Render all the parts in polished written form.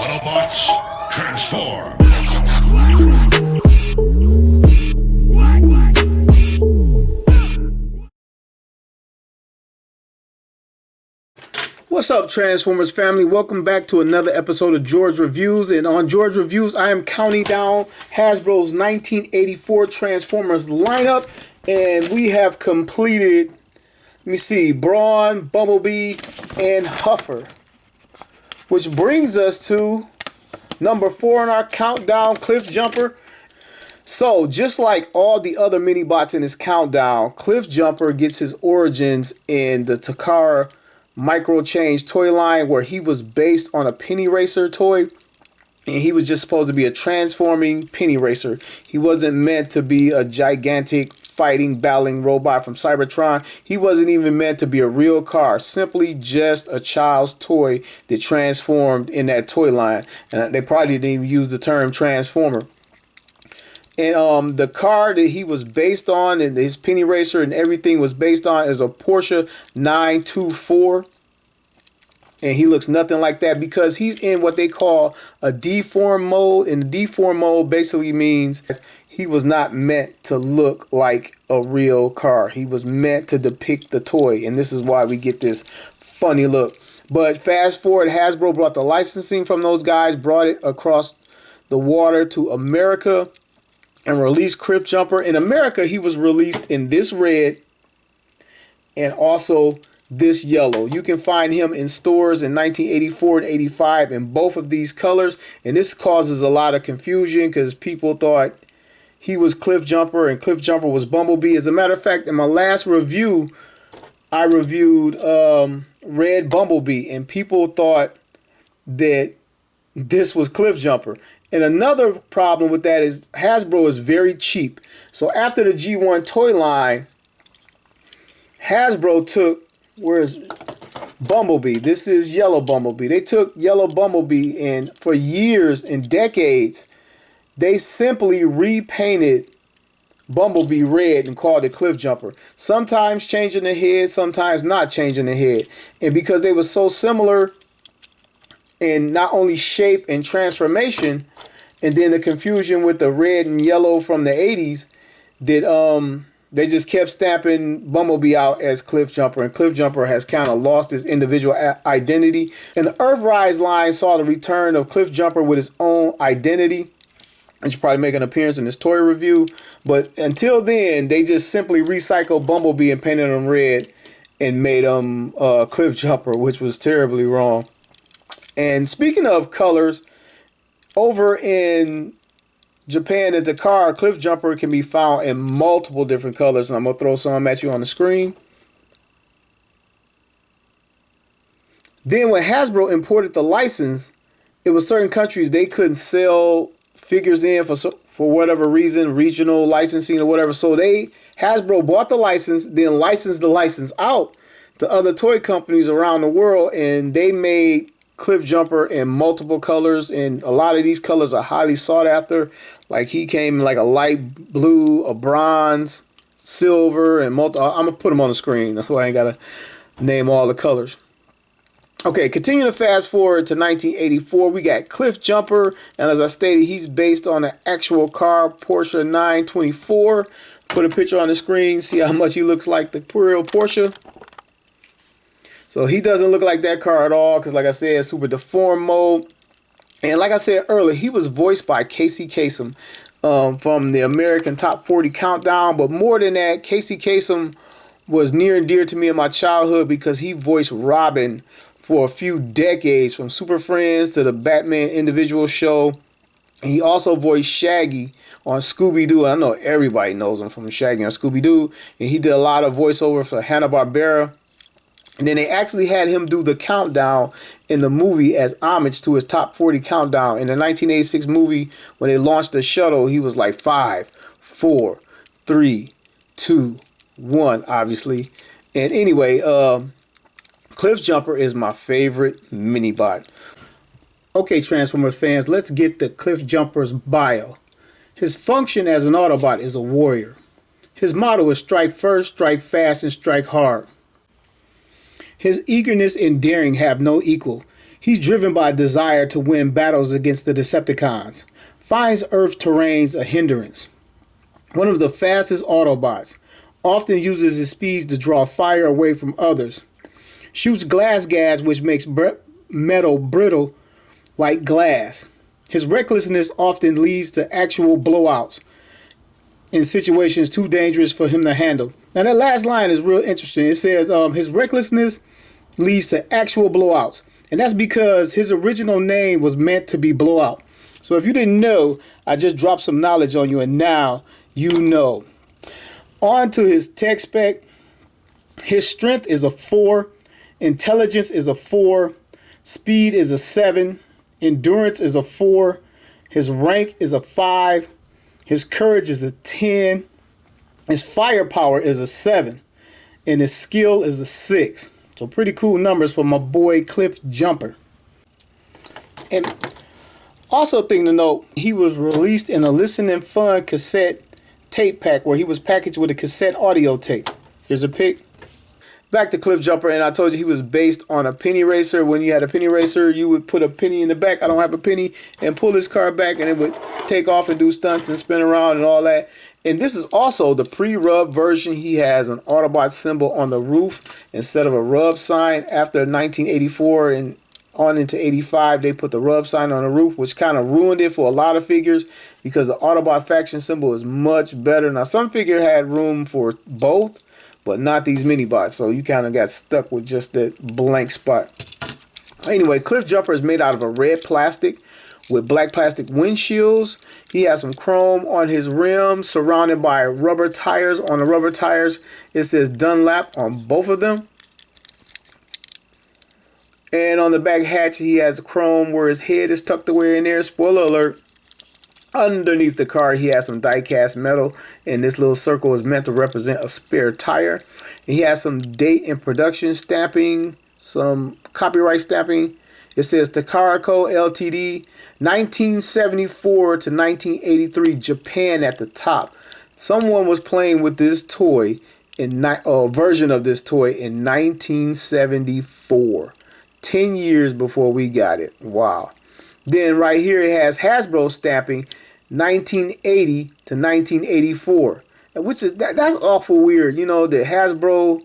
Autobots, transform! What's up, Transformers family? Welcome back to another episode of George Reviews. And on George Reviews, I am counting down Hasbro's 1984 Transformers lineup. And we have completed, let me see, Brawn, Bumblebee, and Huffer. Which brings us to number 4 in our countdown, Cliffjumper. So, just like all the other mini-bots in this countdown, Cliffjumper gets his origins in the Takara Micro Change toy line, where he was based on a penny racer toy, and he was just supposed to be a transforming penny racer. He wasn't meant to be a gigantic fighting battling robot from Cybertron. He wasn't even meant to be a real car, simply just a child's toy that transformed in that toy line. And they probably didn't even use the term transformer. And the car that he was based on, and his penny racer and everything was based on, is a Porsche 924. And he looks nothing like that because he's in what they call a deform mode. And the deform mode basically means he was not meant to look like a real car. He was meant to depict the toy. And this is why we get this funny look. But fast forward, Hasbro brought the licensing from those guys, brought it across the water to America, and released Cliffjumper. In America, he was released in this red and also this yellow. You can find him in stores in 1984 and 85 in both of these colors. And this causes a lot of confusion because people thought he was Cliffjumper and Cliffjumper was Bumblebee. As a matter of fact, in my last review, I reviewed Red Bumblebee, and people thought that this was Cliffjumper. And another problem with that is Hasbro is very cheap. So after the G1 toy line, Hasbro took, where's Bumblebee? This is Yellow Bumblebee. They took Yellow Bumblebee, and for years and decades, they simply repainted Bumblebee red and called it Cliffjumper. Sometimes changing the head, sometimes not changing the head. And because they were so similar in not only shape and transformation, and then the confusion with the red and yellow from the 80s, that they just kept stamping Bumblebee out as Cliffjumper, and Cliffjumper has kind of lost his individual identity. And the Earthrise line saw the return of Cliffjumper with his own identity, and should probably make an appearance in this toy review. But until then, they just simply recycled Bumblebee and painted him red and made him Cliffjumper, which was terribly wrong. And speaking of colors, over in Japan and Takara, Cliffjumper can be found in multiple different colors. And I'm going to throw some at you on the screen. Then when Hasbro imported the license, it was certain countries they couldn't sell figures in for whatever reason, regional licensing or whatever. So Hasbro bought the license, then licensed the license out to other toy companies around the world, and they made Cliffjumper in multiple colors, and a lot of these colors are highly sought after. Like he came in like a light blue, a bronze, silver, and I'm gonna put them on the screen so I ain't gotta name all the colors. Okay, continue to fast forward to 1984. We got Cliffjumper, and as I stated, he's based on an actual car, Porsche 924. Put a picture on the screen, see how much he looks like the real Porsche. So he doesn't look like that car at all because, like I said, super deformed mode. And like I said earlier, he was voiced by Casey Kasem from the American Top 40 Countdown. But more than that, Casey Kasem was near and dear to me in my childhood because he voiced Robin for a few decades, from Super Friends to the Batman Individual Show. And he also voiced Shaggy on Scooby-Doo. I know everybody knows him from Shaggy on Scooby-Doo. And he did a lot of voiceover for Hanna-Barbera. And then they actually had him do the countdown in the movie as homage to his top 40 countdown. In the 1986 movie, when they launched the shuttle, he was like 5, 4, 3, 2, 1, obviously. And anyway, Cliffjumper is my favorite mini-bot. Okay, Transformers fans, let's get the Cliffjumper's bio. His function as an Autobot is a warrior. His motto is strike first, strike fast, and strike hard. His eagerness and daring have no equal. He's driven by a desire to win battles against the Decepticons. Finds Earth terrains a hindrance. One of the fastest Autobots. Often uses his speed to draw fire away from others. Shoots glass gas which makes metal brittle like glass. His recklessness often leads to actual blowouts in situations too dangerous for him to handle. Now that last line is real interesting. It says his recklessness leads to actual blowouts. And that's because his original name was meant to be Blowout. So if you didn't know, I just dropped some knowledge on you and now you know. On to his tech spec. His strength is a 4. Intelligence is a 4. Speed is a 7. Endurance is a 4. His rank is a 5. His courage is a 10. His firepower is a 7. And his skill is a 6. So pretty cool numbers for my boy Cliffjumper. And also thing to note, he was released in a Listen and Fun cassette tape pack where he was packaged with a cassette audio tape. Here's a pic. Back to Cliffjumper, and I told you he was based on a penny racer. When you had a penny racer, you would put a penny in the back. I don't have a penny, and pull this car back, and it would take off and do stunts and spin around and all that. And this is also the pre-rub version. He has an Autobot symbol on the roof instead of a rub sign. After 1984 and on into 85, they put the rub sign on the roof, which kind of ruined it for a lot of figures because the Autobot faction symbol is much better. Now, some figure had room for both, but not these mini-bots, so you kind of got stuck with just that blank spot. Anyway, Cliffjumper is made out of a red plastic with black plastic windshields. He has some chrome on his rim, surrounded by rubber tires. On the rubber tires, it says Dunlap on both of them. And on the back hatch, he has chrome where his head is tucked away in there. Spoiler alert. Underneath the car, he has some die-cast metal, and this little circle is meant to represent a spare tire. And he has some date and production stamping, some copyright stamping. It says Takara Ltd. 1974 to 1983 Japan at the top. Someone was playing with this toy version of this toy in 1974. 10 years before we got it. Wow. Then right here it has Hasbro stamping 1980 to 1984. Which is that's awful weird. You know that Hasbro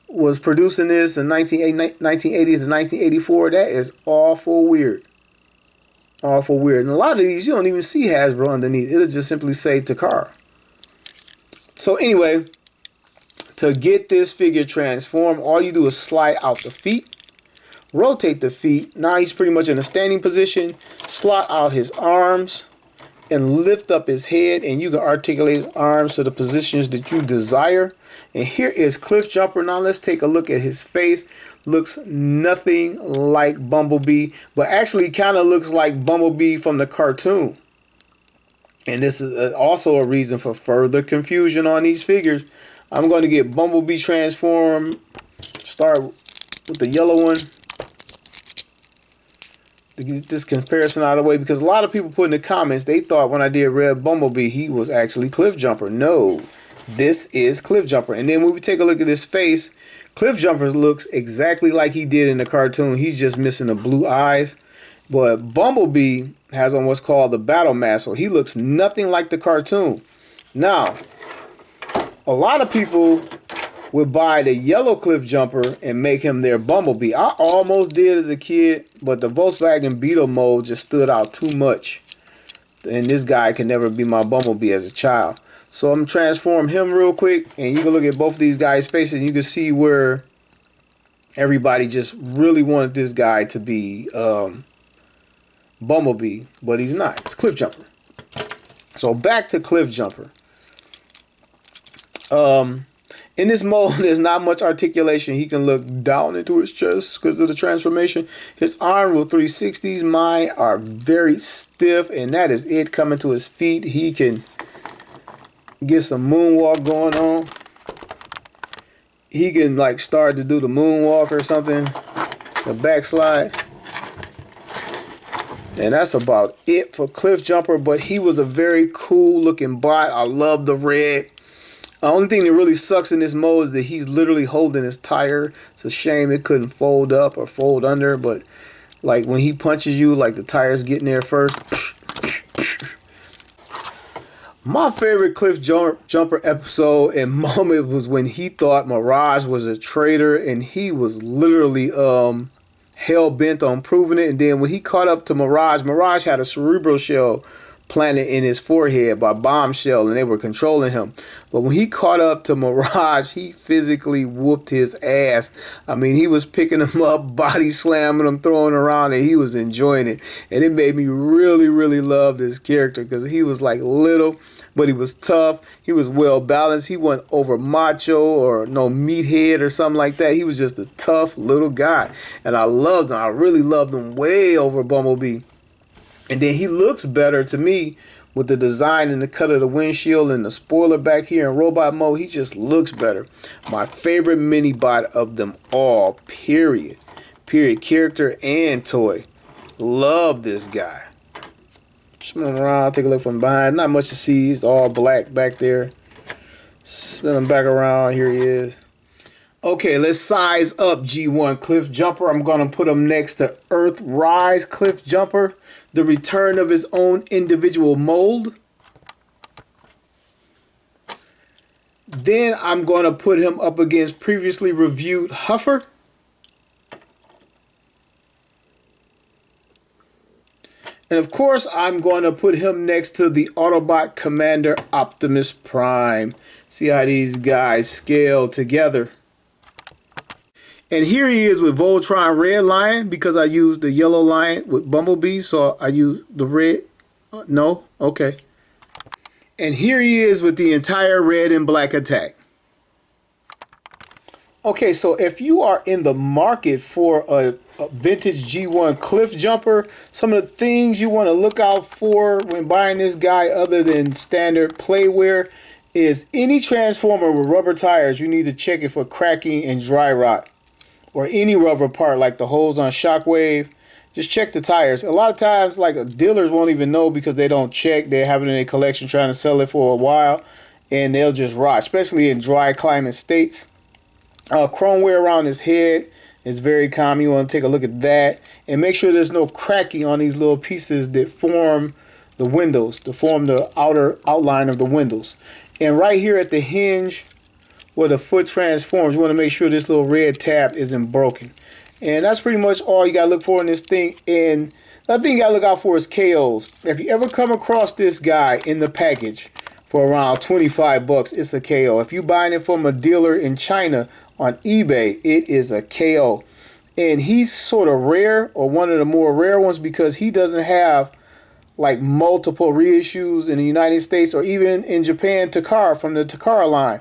was producing this in 1980 to 1984. That is awful weird. Awful weird. And a lot of these you don't even see Hasbro underneath. It'll just simply say Takara. So anyway, to get this figure transformed, all you do is slide out the feet. Rotate the feet. Now he's pretty much in a standing position. Slot out his arms and lift up his head, and you can articulate his arms to the positions that you desire. And here is Cliffjumper. Now let's take a look at his face. Looks nothing like Bumblebee, but actually kind of looks like Bumblebee from the cartoon. And this is also a reason for further confusion on these figures. I'm going to get Bumblebee transformed. Start with the yellow one to get this comparison out of the way, because a lot of people put in the comments they thought when I did Red Bumblebee he was actually Cliffjumper. No, this is Cliffjumper. And then when we take a look at his face, Cliffjumper looks exactly like he did in the cartoon. He's just missing the blue eyes. But Bumblebee has on what's called the battle mask, so he looks nothing like the cartoon. Now, a lot of people would buy the yellow Cliffjumper and make him their Bumblebee. I almost did as a kid, but the Volkswagen Beetle mold just stood out too much. And this guy can never be my Bumblebee as a child. So I'm going to transform him real quick, and you can look at both of these guys' faces, and you can see where everybody just really wanted this guy to be Bumblebee, but he's not. It's Cliffjumper. So back to Cliffjumper. In this mode, there's not much articulation. He can look down into his chest because of the transformation. His arm will 360s. Mine are very stiff, and that is it. Coming to his feet, he can get some moonwalk going on. He can like start to do the moonwalk or something, the backslide. And that's about it for Cliffjumper, but he was a very cool looking bot. I love the red. The only thing that really sucks in this mode is that he's literally holding his tire. It's a shame it couldn't fold up or fold under, but Like when he punches you, like the tires getting there first. My favorite Cliffjumper episode and moment was when he thought Mirage was a traitor, and he was literally hell bent on proving it. And then when he caught up to Mirage, Mirage had a cerebral shell planted in his forehead by Bombshell, and they were controlling him. But when he caught up to Mirage, he physically whooped his ass. I mean, he was picking him up, body slamming him, throwing him around, and he was enjoying it. And it made me really, really love this character because he was like little, but he was tough. He was well balanced. He wasn't over macho or no meathead or something like that. He was just a tough little guy. And I loved him. I really loved him way over Bumblebee. And then he looks better to me with the design and the cut of the windshield and the spoiler back here in robot mode. He just looks better. My favorite Minibot of them all, period. Period. Character and toy. Love this guy. Spin him around, take a look from behind. Not much to see. He's all black back there. Spin him back around. Here he is. Okay, let's size up G1 Cliffjumper. I'm going to put him next to Earthrise Cliffjumper. The return of his own individual mold. Then I'm going to put him up against previously reviewed Huffer. And of course, I'm going to put him next to the Autobot Commander Optimus Prime. See how these guys scale together. And here he is with Voltron Red Lion because I used the yellow lion with Bumblebee, so I used the red. No? Okay. And here he is with the entire red and black attack. Okay, so if you are in the market for a vintage G1 Cliffjumper, some of the things you want to look out for when buying this guy other than standard playwear is any transformer with rubber tires, you need to check it for cracking and dry rot. Or any rubber part like the holes on Shockwave, just check the tires. A lot of times, like dealers won't even know because they don't check. They have it in their collection trying to sell it for a while, and they'll just rot, especially in dry climate states. Chrome wear around his head is very common. You want to take a look at that and make sure there's no cracking on these little pieces that form the windows, to form the outer outline of the windows. And right here at the hinge, where the foot transforms, you want to make sure this little red tab isn't broken. And that's pretty much all you got to look for in this thing. And another thing you got to look out for is KOs. If you ever come across this guy in the package for around 25 bucks, it's a KO. If you're buying it from a dealer in China on eBay, it is a KO. And he's sort of rare, or one of the more rare ones, because he doesn't have like multiple reissues in the United States or even in Japan. Takara from the Takara line.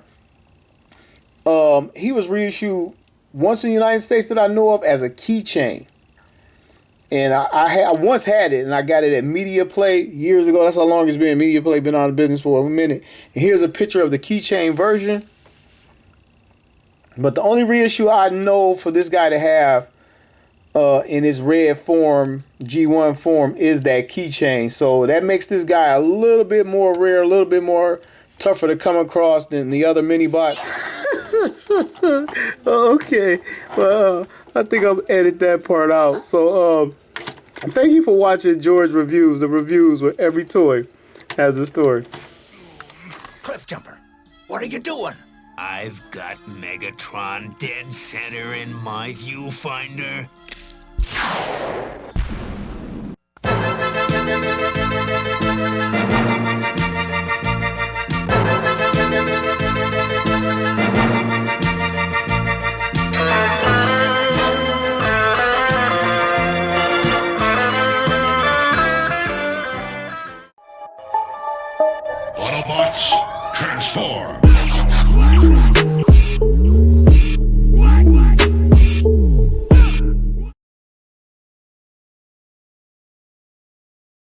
He was reissued once in the United States that I know of as a keychain. And I once had it, and I got it at Media Play years ago. That's how long it's been. Media Play been out of business for a minute. And here's a picture of the keychain version. But the only reissue I know for this guy to have in his red form, G1 form, is that keychain. So that makes this guy a little bit more rare, a little bit more tougher to come across than the other Minibots. Okay, well, I think I'll edit that part out. So, thank you for watching George Reviews, the reviews where every toy has a story. Cliffjumper, what are you doing? I've got Megatron dead center in my viewfinder.